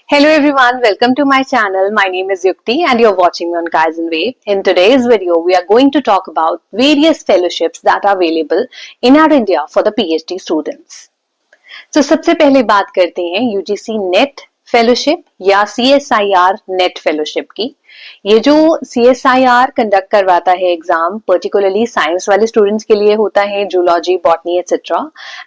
Hello everyone, welcome to my channel. My name is Yukti and you're watching me on Kaizen Wave. In today's video, we are going to talk about various fellowships that are available in our India for the PhD students. So सबसे पहले बात करते हैं UGC net fellowship या CSIR net fellowship की। ये जो CSIR conduct करवाता है एग्जाम पर्टिकुलरली साइंस वाले स्टूडेंट्स के लिए होता है, zoology, botany etcetera.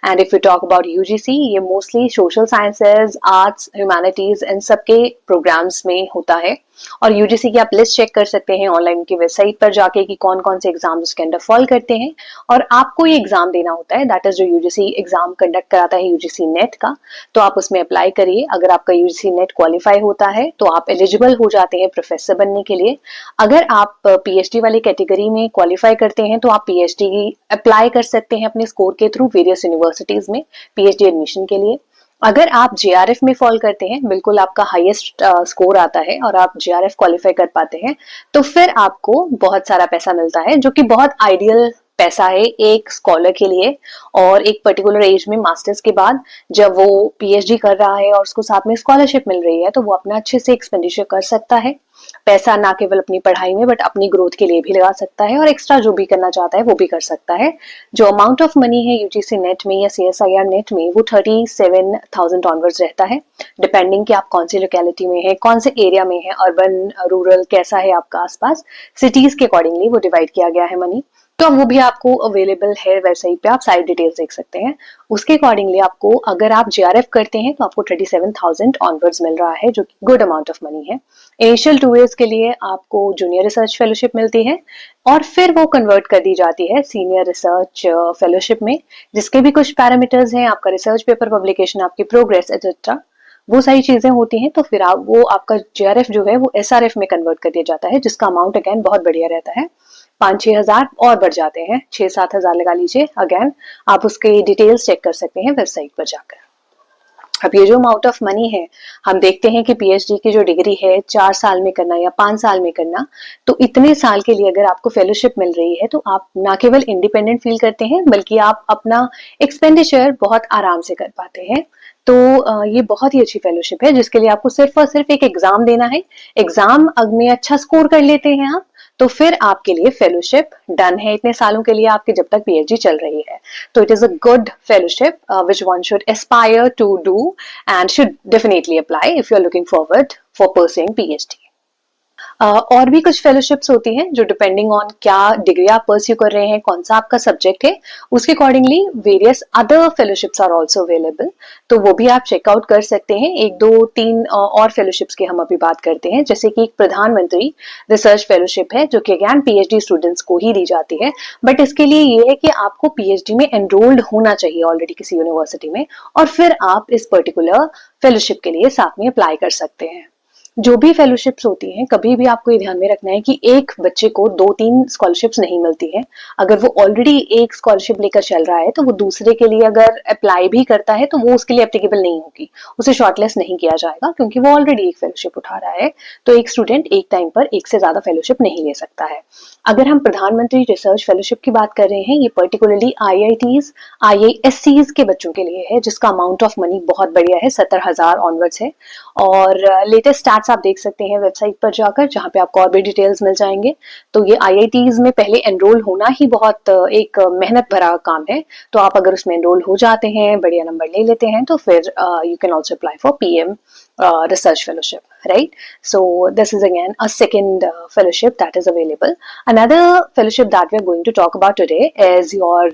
And if you talk about UGC, ये mostly social sciences, arts, humanities इन सबके प्रोग्राम्स में होता है। और UGC की आप लिस्ट चेक कर सकते हैं ऑनलाइन की वेबसाइट पर जाके कि कौन कौन से एग्जाम उसके अंडर फॉल करते हैं। और आपको ये एग्जाम देना होता है, दैट इज जो UGC एग्जाम कंडक्ट कराता है UGC नेट का। तो आप उसमें अप्लाई करिए। अगर आपका UGC नेट क्वालिफाई होता है तो आप एलिजिबल हो जाते हैं प्रोफेसर बनने के लिए। अगर आप PhD वाली कैटेगरी में क्वालिफाई करते हैं तो आप PhD अप्लाई कर सकते हैं अपने स्कोर के थ्रू वेरियस यूनिवर्सिटीज में PhD एडमिशन के लिए। अगर आप JRF में फॉल करते हैं, बिल्कुल आपका हाईएस्ट स्कोर आता है और आप JRF क्वालिफाई कर पाते हैं, तो फिर आपको बहुत सारा पैसा मिलता है, जो कि बहुत आइडियल पैसा है एक स्कॉलर के लिए। और एक पर्टिकुलर एज में मास्टर्स के बाद जब वो PhD कर रहा है और उसको साथ में स्कॉलरशिप मिल रही है, तो वो अपना अच्छे से एक्सपेंडिचर कर सकता है पैसा, ना केवल अपनी पढ़ाई में बट अपनी ग्रोथ के लिए भी लगा सकता है, और एक्स्ट्रा जो भी करना चाहता है वो भी कर सकता है। जो अमाउंट ऑफ मनी है UGC नेट में या CSIR नेट में, वो 37,000 ऑनवर्ड्स रहता है, डिपेंडिंग कि आप कौन सी लोकेलिटी में है, कौन से एरिया में है, अर्बन, रूरल कैसा है आपका आसपास, सिटीज के अकॉर्डिंगली वो डिवाइड किया गया है मनी। तो वो भी आपको अवेलेबल है वेबसाइट पे, आप सारी डिटेल्स देख सकते हैं। उसके अकॉर्डिंगली आपको, अगर आप JRF करते हैं तो आपको 37,000 ऑनवर्ड्स मिल रहा है, जो कि गुड अमाउंट ऑफ मनी है। इनिशियल 2 years के लिए आपको जूनियर रिसर्च फेलोशिप मिलती है और फिर वो कन्वर्ट कर दी जाती है सीनियर रिसर्च फेलोशिप में, जिसके भी कुछ पैरामीटर्स हैं, आपका रिसर्च पेपर पब्लिकेशन, आपकी प्रोग्रेस एक्सेट्रा, वो सारी चीजें होती हैं। तो फिर वो आपका JRF जो है वो SRF में कन्वर्ट कर दिया जाता है, जिसका अमाउंट अगेन बहुत बढ़िया रहता है, 5-6 हजार और बढ़ जाते हैं, 6-7 हजार लगा लीजिए। अगेन आप उसके डिटेल्स चेक कर सकते हैं वेबसाइट पर जाकर। अब ये जो अमाउंट ऑफ मनी है, हम देखते हैं कि PhD की जो डिग्री है 4 साल में करना या 5 साल में करना, तो इतने साल के लिए अगर आपको फेलोशिप मिल रही है तो आप ना केवल इंडिपेंडेंट फील करते हैं, बल्कि आप अपना एक्सपेंडिचर बहुत आराम से कर पाते हैं। तो ये बहुत ही अच्छी फेलोशिप है, जिसके लिए आपको सिर्फ और सिर्फ एक एग्जाम देना है। एग्जाम में अच्छा स्कोर कर लेते हैं आप, तो फिर आपके लिए फेलोशिप डन है इतने सालों के लिए, आपकी जब तक PhD चल रही है। तो it is a good fellowship which one should aspire to do and should definitely apply if you're looking forward for pursuing PhD. और भी कुछ फेलोशिप्स होती हैं जो डिपेंडिंग ऑन क्या डिग्री आप परस्यू कर रहे हैं, कौन सा आपका सब्जेक्ट है, उसके accordingly various other fellowships are also available. तो वो भी आप चेकआउट कर सकते हैं। 1-2-3 और फेलोशिप्स की हम अभी बात करते हैं, जैसे कि एक प्रधानमंत्री रिसर्च फेलोशिप है, जो कि अगेन PhD स्टूडेंट्स को ही दी जाती है। बट इसके लिए ये है कि आपको PhD में एनरोल्ड होना चाहिए ऑलरेडी किसी यूनिवर्सिटी में, और फिर आप इस पर्टिकुलर फेलोशिप के लिए साथ में अप्लाई कर सकते हैं। जो भी फेलोशिप्स होती हैं, कभी भी आपको ये ध्यान में रखना है कि एक बच्चे को 2-3 स्कॉलरशिप्स नहीं मिलती है। अगर वो ऑलरेडी एक स्कॉलरशिप लेकर चल रहा है तो वो दूसरे के लिए अगर अप्लाई भी करता है तो वो उसके लिए एप्लीकेबल नहीं होगी, उसे शॉर्टलिस्ट नहीं किया जाएगा, क्योंकि वो ऑलरेडी एक फेलोशिप उठा रहा है। तो एक स्टूडेंट एक टाइम पर एक से ज्यादा फेलोशिप नहीं ले सकता है। अगर हम प्रधानमंत्री रिसर्च फेलोशिप की बात कर रहे हैं, ये पर्टिकुलरली IITs, IISCs के बच्चों के लिए है, जिसका अमाउंट ऑफ मनी बहुत बढ़िया है, 70,000 ऑनवर्ड्स है। और लेटेस्ट स्टैट्स आप देख सकते हैं वेबसाइट पर जाकर, जहां पे आपको और भी डिटेल्स मिल जाएंगे। तो ये IITs में पहले एनरोल होना ही बहुत एक मेहनत भरा काम है। तो आप अगर उसमें एनरोल हो जाते हैं, बढ़िया नंबर ले लेते हैं, तो फिर you can also apply for PM research fellowship, right? So this is again a second fellowship that is available. Another fellowship that we are going to talk about today is your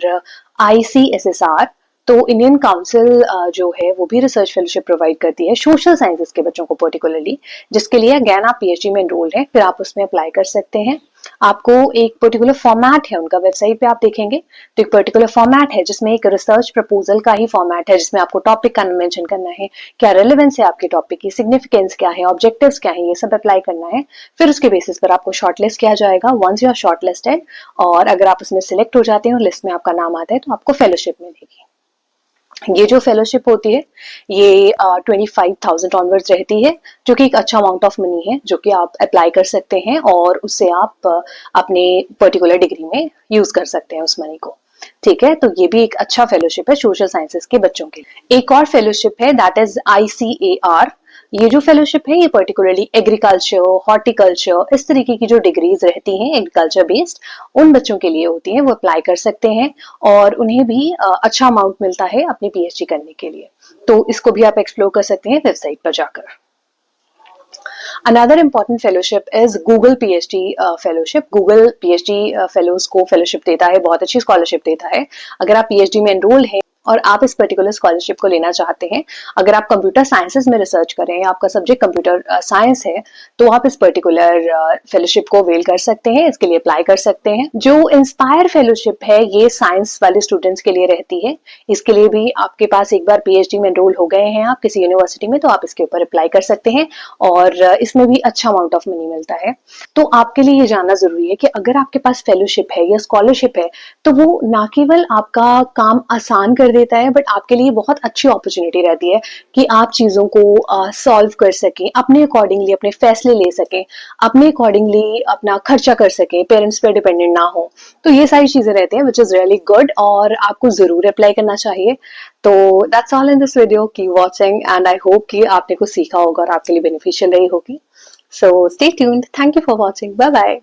ICSSR. तो Indian council जो है वो भी research fellowship provide करती है social sciences के बच्चों को पर्टिकुलरली, जिसके लिए अगेन आप PhD में एनरोल्ड हैं, फिर आप उसमें अप्लाई कर सकते हैं। आपको एक पर्टिकुलर फॉर्मेट है उनका, वेबसाइट पे आप देखेंगे तो एक पर्टिकुलर फॉर्मेट है, जिसमें एक रिसर्च प्रपोजल का ही फॉर्मेट है, जिसमें आपको टॉपिक का मेंशन करना है, क्या रेलेवेंस है आपके टॉपिक की, सिग्निफिकेंस क्या है, ऑब्जेक्टिव्स क्या है, ये सब अप्लाई करना है। फिर उसके बेसिस पर आपको शॉर्टलिस्ट किया जाएगा। वंस यू आर शॉर्टलिस्टेड और अगर आप उसमें सिलेक्ट हो जाते हैं और लिस्ट में आपका नाम आता है, तो आपको फेलोशिप मिलेगी। ये जो फेलोशिप होती है ये 25,000 ऑनवर्ड्स रहती है, जो कि एक अच्छा अमाउंट ऑफ मनी है, जो कि आप अप्लाई कर सकते हैं और उससे आप अपने पर्टिकुलर डिग्री में यूज कर सकते हैं उस मनी को। ठीक है, तो ये भी एक अच्छा फेलोशिप है सोशल साइंसेस के बच्चों के लिए। एक और फेलोशिप है दैट इज ICAR, ये जो फेलोशिप है ये पर्टिकुलरली एग्रीकल्चर, हॉर्टिकल्चर, इस तरीके की जो डिग्रीज रहती हैं एग्रीकल्चर बेस्ड, उन बच्चों के लिए होती हैं, वो अप्लाई कर सकते हैं और उन्हें भी अच्छा अमाउंट मिलता है अपनी पीएचडी करने के लिए। तो इसको भी आप एक्सप्लोर कर सकते हैं वेबसाइट पर जाकर। Another important fellowship is Google PhD fellowship. Google PhD fellows को fellowship देता है, बहुत अच्छी scholarship देता है। अगर आप PhD में enroll हैं और आप इस पर्टिकुलर स्कॉलरशिप को लेना चाहते हैं, अगर आप कंप्यूटर साइंसेज में रिसर्च करें, आपका सब्जेक्ट कंप्यूटर साइंस है, तो आप इस पर्टिकुलर फेलोशिप को अवेल कर सकते हैं, इसके लिए अप्लाई कर सकते हैं। जो इंस्पायर फेलोशिप है ये साइंस वाले स्टूडेंट्स के लिए रहती है। इसके लिए भी आपके पास एक बार पीएचडी में एनरोल हो गए हैं आप किसी यूनिवर्सिटी में, तो आप इसके ऊपर अप्लाई कर सकते हैं और इसमें भी अच्छा अमाउंट ऑफ मनी मिलता है। तो आपके लिए ये जानना जरूरी है कि अगर आपके पास फेलोशिप है या स्कॉलरशिप है, तो वो ना केवल आपका काम आसान कर देता है, बट आपके लिए बहुत अच्छी अपॉर्चुनिटी रहती है कि आप चीजों को सॉल्व कर सकें, अपने अकॉर्डिंगली अपने फैसले ले सकें, अपने अकॉर्डिंगली अपना खर्चा कर सकें, पेरेंट्स पे डिपेंडेंट ना हो। तो ये सारी चीजें रहती हैं विच इज रियली गुड और आपको जरूर अप्लाई करना चाहिए। तो that's all in this video, keep watching and I hope कि आपने कुछ सीखा होगा और आपके लिए बेनिफिशियल रही होगी। So stay tuned, thank you for watching, bye bye.